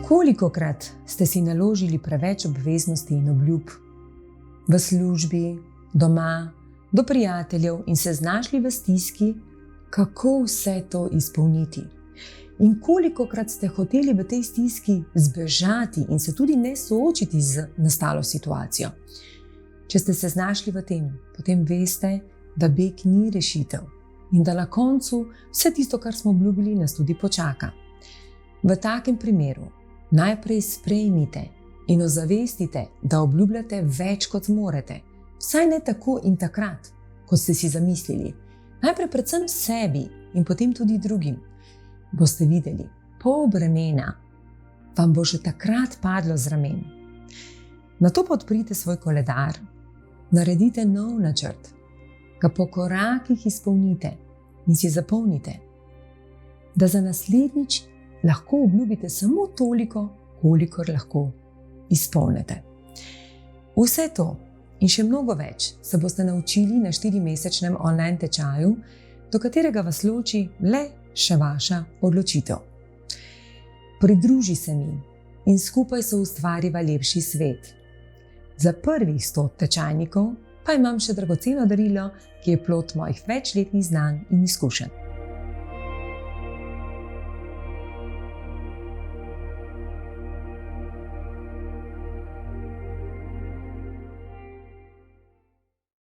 Kolikokrat ste si naložili preveč obveznosti in obljub v službi, doma, do prijateljev in se znašli v stiski, kako vse to izpolniti? In kolikokrat ste hoteli v tej stiski zbežati in se tudi ne soočiti z nastalo situacijo? Če ste se znašli v tem, potem veste, da beg ni rešitev in da na koncu vse tisto, kar smo obljubili, nas tudi počaka. V takem primeru najprej sprejmite in ozavestite, da obljubljate več, kot zmorete. Vsaj ne tako in takrat, kot ste si zamislili. Najprej predvsem sebi in potem tudi drugim. Boste videli, pol bremena vam bo že takrat padlo z ramen. Nato pa odprite svoj koledar, naredite nov načrt, ga po korakih izpolnite in si zapomnite, da za naslednjič lahko obljubite samo toliko, kolikor lahko izpolnite. Vse to in še mnogo več se boste naučili na 4-mesečnem online tečaju, do katerega vas loči le še vaša odločitev. Pridruži se mi in skupaj soustvariva lepši svet. Za prvih 100 tečajnikov pa imam še dragoceno darilo, ki je plod mojih večletnih znanj in izkušenj.